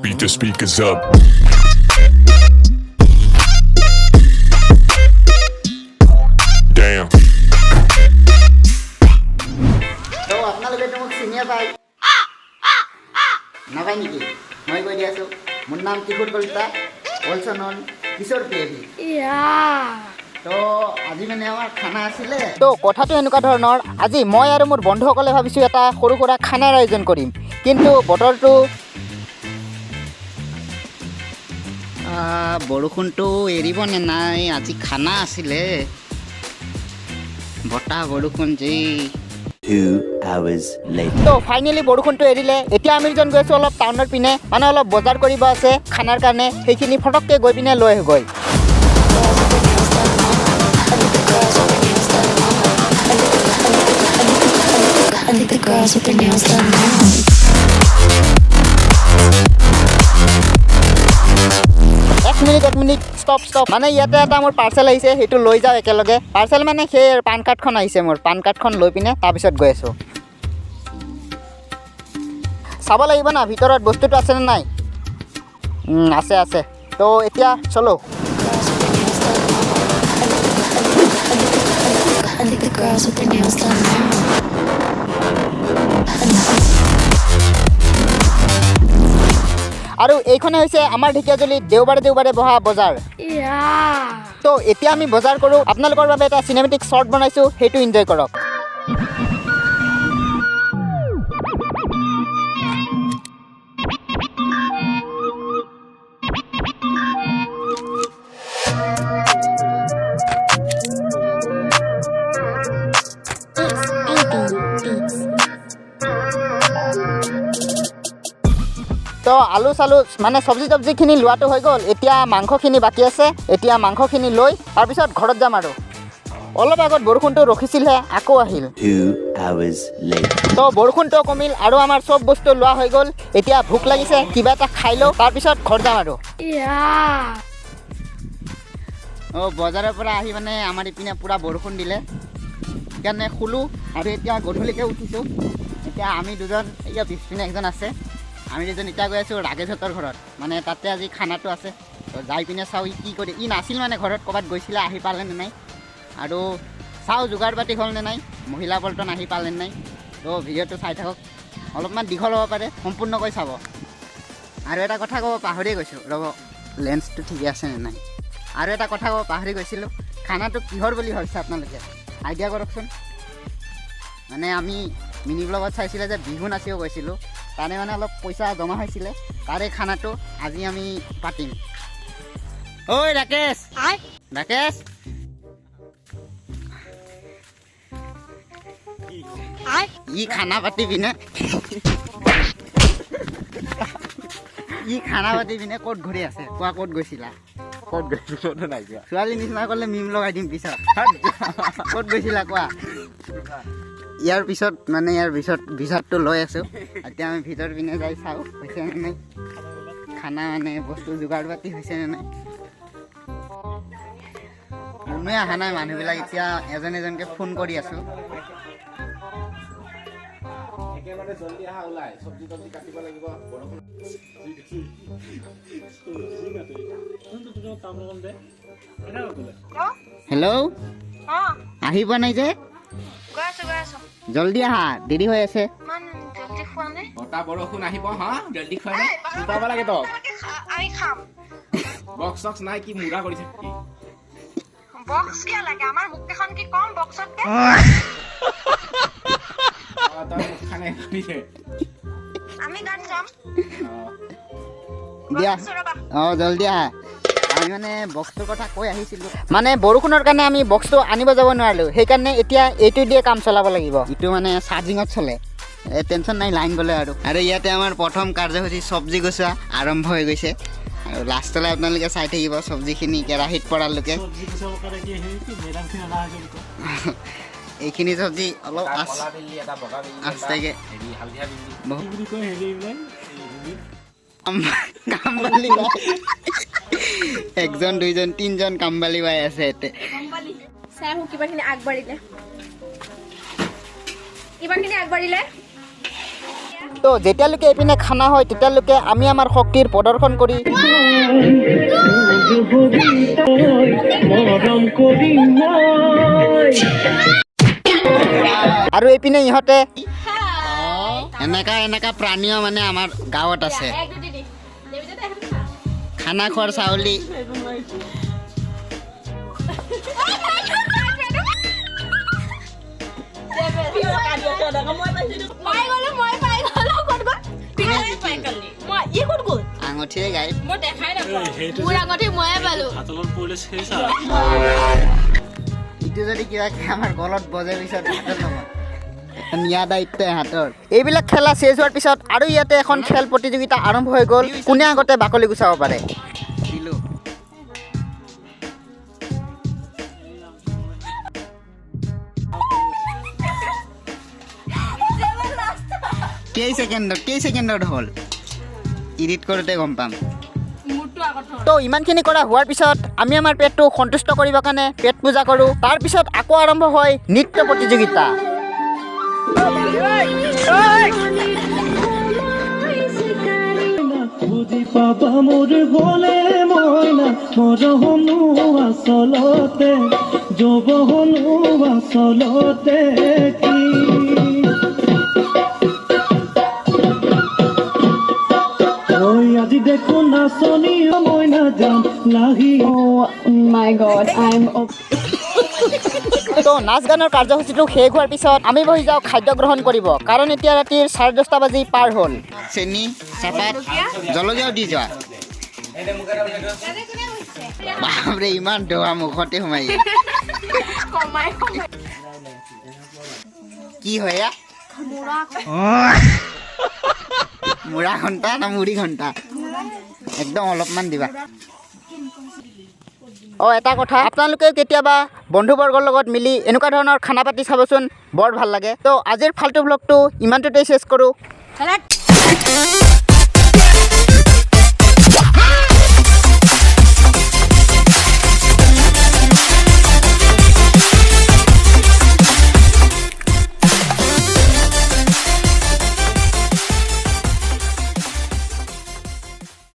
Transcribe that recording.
Beat the speakers up. Damn. তো আপোনালোকে মোক চিনিয়ে পায় নাপায় নেকি মই কৈ দি আছোঁ মোৰ নাম কিশোৰ কলিতা অলছ' নন কিশোৰ কেভি তো আজি মানে আমাৰ খানা আছিলে তো কথাটো এনেকুৱা ধৰণৰ আজি মই আৰু মোৰ বন্ধুসকলে ভাবিছোঁ এটা সৰু সুৰা খানাৰ আয়োজন কৰিম কিন্তু বতৰটো বৰষুণটো এৰিব নে নাই আজি খানা আছিলে বতাহ বৰষুণ যে 2 hours later. তো ফাইনেলি বৰষুণটো এৰিলে এতিয়া আমি যেন গৈছোঁ অলপ টাউনৰ পিনে মানে অলপ বজাৰ কৰিব আছে খানাৰ কাৰণে সেইখিনি ফটককৈ গৈ পিনে লৈ আহোঁগৈ I think the girls with their nails done now. এক মিনিট ষ্টপ মানে ইয়াতে এটা মোৰ পাৰ্চেল আহিছে সেইটো লৈ যাওঁ একেলগে পাৰ্চেল মানে সেই পান কাৰ্ডখন আহিছে মোৰ পান কাৰ্ডখন লৈ পিনে তাৰপিছত গৈ আছোঁ চাব লাগিব না ভিতৰত বস্তুটো আছেনে নাই আছে তো এতিয়া চলো I think the girls with their nails done now. আৰু এইখনে হৈছে আমাৰ ঢেকীয়াজুলিত দেওবাৰে বহা বজাৰ তো এতিয়া আমি বজাৰ কৰোঁ আপোনালোকৰ বাবে এটা চিনেমেটিক শ্বৰ্ট বনাইছোঁ সেইটো এনজয় কৰক তো আলু চালু মানে চব্জিখিনি লোৱাটো হৈ গ'ল এতিয়া মাংসখিনি বাকী আছে এতিয়া মাংসখিনি লৈ তাৰপিছত ঘৰত যাম আৰু অলপ আগত বৰষুণটো ৰখিছিলহে আকৌ আহিল 2 hours later. তো বৰষুণটো কমিল আৰু আমাৰ চব বস্তু লোৱা হৈ গ'ল এতিয়া ভোক লাগিছে কিবা এটা খাই লওঁ তাৰপিছত ঘৰ যাম আৰু বজাৰৰ পৰা আহি মানে আমাৰ ইপিনে পূৰা বৰষুণ দিলে সেইকাৰণে শুলোঁ আৰু এতিয়া গধূলিকৈ উঠিছোঁ এতিয়া আমি দুজন এতিয়া পিছপিনে একজন আছে আমি দুজন এতিয়া গৈ আছোঁ ৰাগেশহঁতৰ ঘৰত মানে তাতে আজি খানাটো আছে তো যাই পিনে চাওঁ কি কৰি ই নাছিল মানে ঘৰত ক'ৰবাত গৈছিলে আহি পালে নে নাই আৰু চাওঁ যোগাৰ পাতি হ'ল নে নাই মহিলা পল্টন আহি পালে নে নাই তো ভিডিঅ'টো চাই থাকক অলপমান দীঘল হ'ব পাৰে সম্পূৰ্ণকৈ চাব আৰু এটা কথা ক'ব পাহৰি গৈছোঁ ৰ'ব লেন্সটো ঠিকে আছে নে নাই আৰু এটা কথা ক'ব পাহৰি গৈছিলোঁ খানাটো কিহৰ বুলি ভাবিছে আপোনালোকে আইডিয়া কৰকচোন মানে আমি মিনি ব্লগত চাইছিলে যে বিহু নাচিব গৈছিলোঁ তাৰে মানে অলপ পইচা জমা হৈছিলে তাৰে খানাটো আজি আমি পাতিম ঐ ৰাকেশ ই খানা পাতিবি নে ক'ত ঘূৰি আছে কোৱা ক'ত গৈছিলা ছোৱালী নিচিনা ক'লে মিম লগাই দিম পিছত ক'ত গৈছিলা কোৱা ইয়াৰ পিছত ভিজাতটো লৈ আছোঁ এতিয়া আমি ভিতৰ পিনে যাই চাওঁ হৈছে নে নাই খানা মানে বস্তু যোগাৰ পাতি হৈছে নে নাই কোনোৱে অহা নাই মানুহবিলাক এতিয়া এজনকৈ ফোন কৰি আছোঁ হেল্ল' আহি পোৱা নাই যে জলদি আহা দেৰি হৈ আছে বতাহ বৰষুণ আহিব হা জলদি খুৱাই উঠাব লাগে তো বক্স চক্স নাই কি মুৰা কৰিছে কি বক্স কিয় লাগে আমাৰ মুখখন কি কম বক্সতকে তই মুখ খানে কৰিছে আমি গান যাম দিয়া জলদি আহা আমি মানে বক্সটোৰ কথা কৈ আহিছিলোঁ মানে বৰষুণৰ কাৰণে আমি বক্সটো আনিব যাব নোৱাৰিলোঁ সেইকাৰণে এতিয়া এইটো দিয়ে কাম চলাব লাগিব ইটো মানে চাৰ্জিঙত চলে টেনশ্যন নাই লাইন গ'লে আৰু ইয়াতে আমাৰ প্ৰথম কাৰ্যসূচী চব্জি গুচোৱা আৰম্ভ হৈ গৈছে আৰু লাষ্টলৈ আপোনালোকে চাই থাকিব চব্জিখিনি কেৰাহীত পৰালৈকে এইখিনি চব্জি অলপ আস্তাকৈ কামবালি একজন দুইজন তিনিজন কামবালি বাই আছে ইয়াতে কিবাখিনি আগবাঢ়িলে তো যেতিয়ালৈকে এইপিনে খানা হয় তেতিয়ালৈকে আমি আমাৰ শক্তিৰ প্ৰদৰ্শন কৰি আৰু এইপিনে ইহঁতে এনেকা প্ৰাণীও মানে আমাৰ গাঁৱত আছে খানা খোৱাৰ চাউলি আঙঠিৰে গাই ইটো যদি কিবা আমাৰ গলত বজে পিছত নিয়া দায়িত্ব হাতৰ এইবিলাক খেলা চেছ হোৱাৰ পিছত আৰু ইয়াতে এখন খেল প্ৰতিযোগিতা আৰম্ভ হৈ গ'ল কোনে আগতে বাকলি গুচাব পাৰে কেই ছেকেণ্ডত হ'ল এডিট কৰোঁতে গম পাম তো ইমানখিনি কৰা হোৱাৰ পিছত আমি আমাৰ পেটটো সন্তুষ্ট কৰিবৰ কাৰণে পেট পূজা কৰোঁ তাৰপিছত আকৌ আৰম্ভ হয় নৃত্য প্ৰতিযোগিতা বুজি পাবা মোৰ গলে মইনা মৰহনো আচলতে যৌৱনো আচলতে কি ঐ আজি দেখো নাচনি মইনা যাম লাহি My God, I'm তো নাচ গানৰ কাৰ্যসূচীটো শেষ হোৱাৰ পিছত আমি বহি যাওঁ খাদ্য গ্ৰহণ কৰিব কাৰণ এতিয়া ৰাতিৰ 10:30 বাজি পাৰ হ'ল চেনি চাহপাত জলকীয়াও দি যোৱা বাপৰে ইমান দোৱা মুখতে সোমাই কি হয় মুড়া ঘণ্টা না মুড়ি ঘণ্টা একদম অলপমান দিবা এটা কথা আপোনালোকেও কেতিয়াবা বন্ধুবৰ্গৰ লগত মিলি এনেকুৱা ধৰণৰ খানা পাতি চাবচোন বৰ ভাল লাগে তো আজিৰ ফাল্টু ব্লগটো ইমানটোতে শেষ কৰোঁ